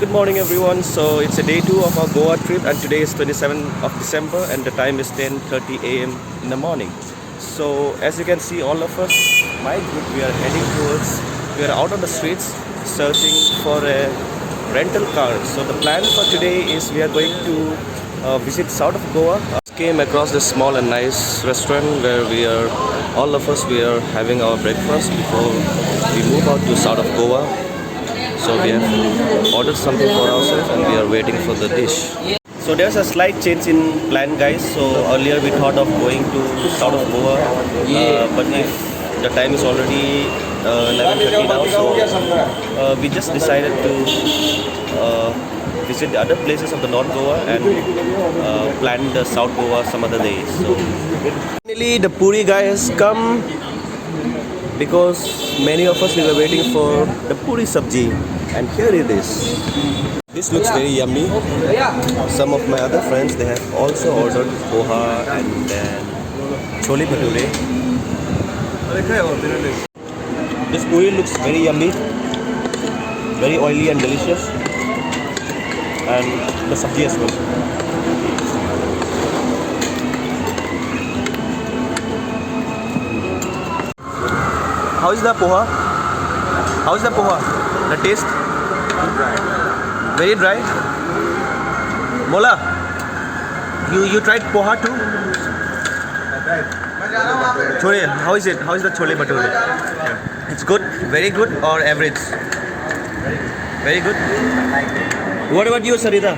good morning everyone. So it's a day 2 of our Goa trip and today is 27th of December and the time is 10:30 a.m. in the morning. So as you can see, all of us, my group, we are heading towards, we are out on the streets searching for a rental car. So the plan for today is we are going to visit south of Goa. Came across this small and nice restaurant where we are, all of us, we are having our breakfast before we move out to south of Goa. So we have ordered something for ourselves and we are waiting for the dish. So there's a slight change in plan, guys. So earlier we thought of going to south of Goa, but if the time is already 11:30 now, so we just decided to visit the other places of the North Goa and plan the South Goa some other days. So finally the Puri guy has come, because many of us we were waiting for the Puri sabji, and here it is. This looks very yummy. Some of my other friends, they have also ordered poha and then chole bhature. This puri looks very yummy, very oily and delicious, and the sabji as well. How is the poha? How is the poha? The taste? Very dry. Mola, you tried poha too? Chole, how is it? How is the chole bhature? It's good, very good, or average? Very good. What about you, Sarita?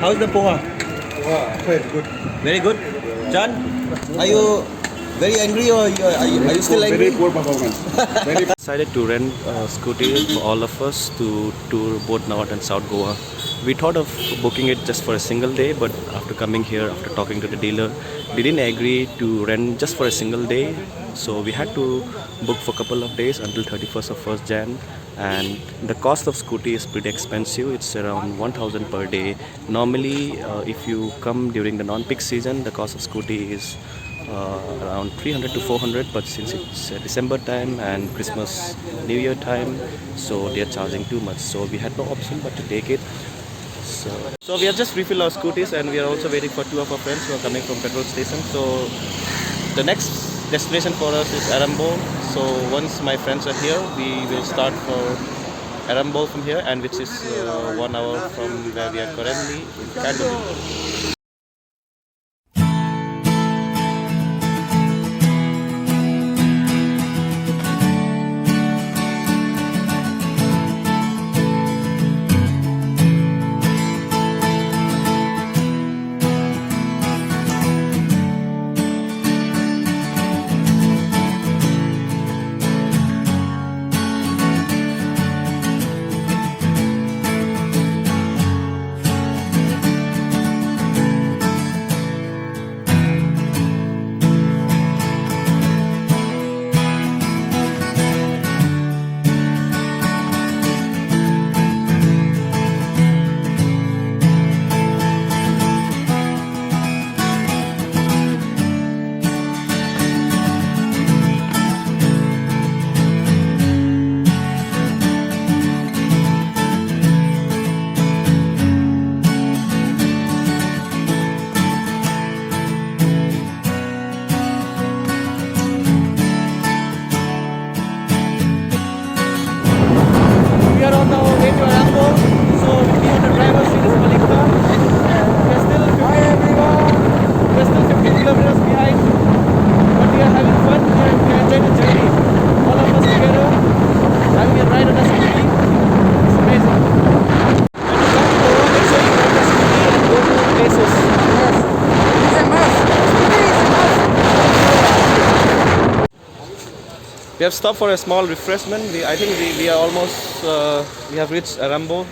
How is the poha? Very good. Very good. Chan, are you very angry or are you still angry? Very poor performance. Very Decided to rent a scooty for all of us to tour both North and South Goa. We thought of booking it just for a single day, but after coming here, after talking to the dealer, they didn't agree to rent just for a single day. So we had to book for a couple of days until 31st of 1st Jan. And the cost of scooty is pretty expensive. It's around 1,000 per day. Normally, if you come during the non-peak season, the cost of scooty is around 300 to 400, but since it's December time and Christmas New Year time, so they are charging too much, so we had no option but to take it. So we have just refilled our scooties and we are also waiting for two of our friends who are coming from petrol station. So the next destination for us is Arambol. So once my friends are here, we will start for Arambol from here, and which is 1 hour from where we are currently in Candlewood. We are on our way to Arambol. So with me on the driver's seat is Malika. We are still 15 kilometers behind, but we are having fun. We are enjoying the journey. All of us together, having a ride on the scooty. It's amazing. When you come to Goa, make sure you ride the scooty and go to places. Yes. It's a must. It's a must. We have stopped for a small refreshment. I think we are almost, we have reached Arambol.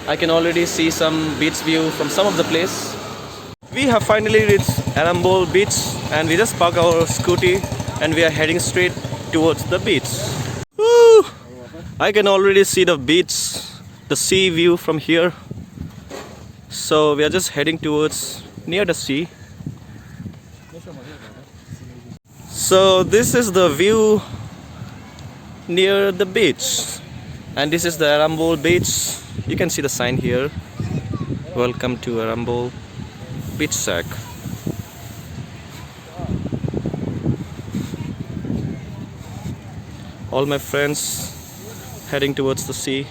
I can already see some beach view from some of the place. We have finally reached Arambol beach and we just parked our scooty and we are heading straight towards the beach. Woo! I can already see the beach, the sea view from here. So we are just heading towards near the sea. So this is the view near the beach, and this is the Arambol beach. You can see the sign here. Welcome to Arambol Beach Shack. All my friends heading towards the sea.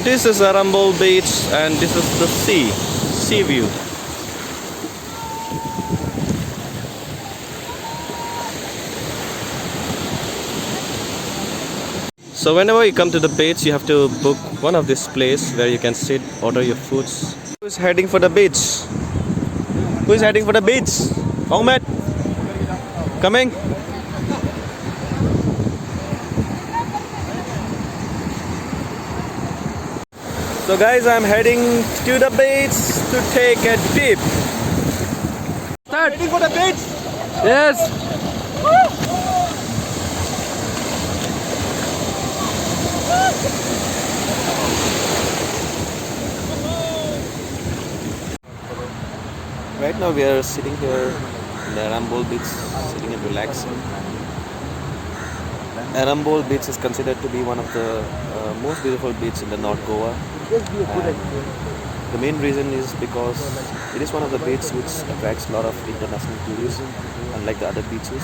This is Arambol Beach and this is the sea view. So whenever you come to the beach, you have to book one of these places where you can sit, order your foods. Who is heading for the beach? Who is heading for the beach? Ahmed? Coming? So guys, I'm heading to the beach to take a dip. Start. Heading for the beach? Yes. Right now we are sitting here in the Arambol beach, sitting and relaxing. Arambol beach is considered to be one of the most beautiful beaches in the North Goa. And the main reason is because it is one of the beaches which attracts a lot of international tourists, unlike the other beaches.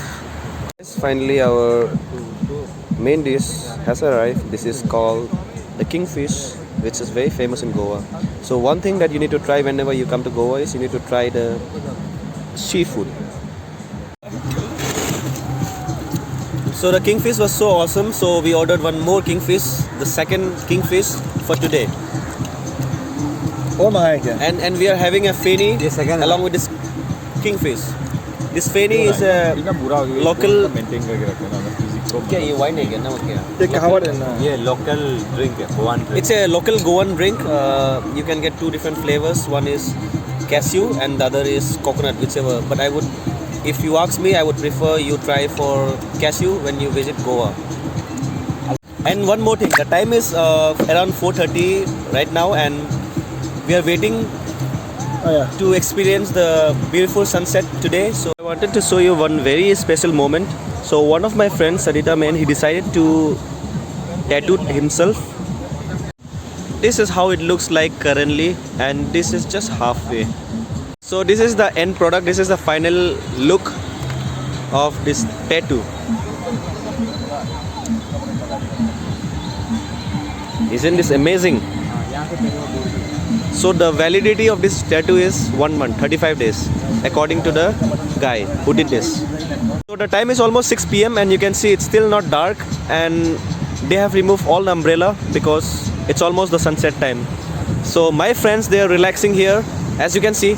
Finally, our main dish has arrived. This is called the kingfish, which is very famous in Goa. So one thing that you need to try whenever you come to Goa is you need to try the seafood. So the kingfish was so awesome, so we ordered one more kingfish, the second kingfish for today. Oh my God. And we are having a feni along with this kingfish. This feni is a local. क्या ये wine है क्या ना क्या? ये कहावत है ना. ये local drink है, Goan drink. It's a local Goan drink. You can get two different flavors. One is cashew and the other is coconut, whichever. But I would, if you ask me, I would prefer you try for cashew when you visit Goa. And one more thing, the time is around 4:30 right now, and we are waiting Oh yeah. to experience the beautiful sunset today. So I wanted to show you one very special moment. So one of my friends, Sarita Man, he decided to tattoo himself. This is how it looks like currently, and this is just halfway. So this is the end product. This is the final look of this tattoo. Isn't this amazing? So the validity of this tattoo is 1 month, 35 days, according to the guy who did this. So the time is almost 6 p.m. and you can see it's still not dark, and they have removed all the umbrella because it's almost the sunset time. So my friends, they are relaxing here, as you can see.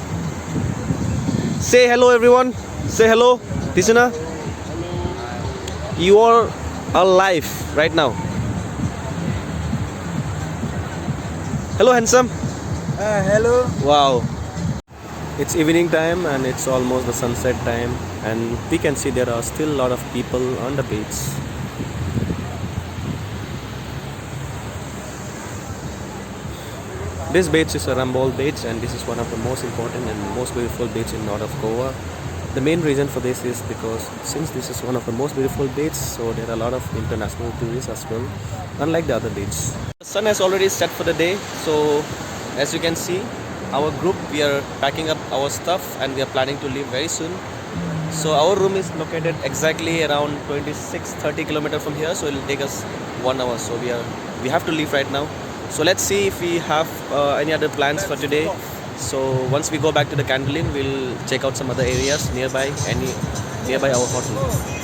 Say hello everyone. Say hello, Tisana. You are alive right now. Hello handsome. Hello. Wow. It's evening time and it's almost the sunset time, and we can see there are still a lot of people on the beach. This beach is Arambol beach, and this is one of the most important and most beautiful beach in north of Goa. The main reason for this is because since this is one of the most beautiful beaches, so there are a lot of international tourists as well, unlike the other beach. The sun has already set for the day, so as you can see, our group, we are packing up our stuff and we are planning to leave very soon. So our room is located exactly around 26-30 kilometers from here, so it will take us 1 hour. So we have to leave right now. So let's see if we have any other plans for today. So once we go back to the Candolin, we'll check out some other areas nearby our hotel.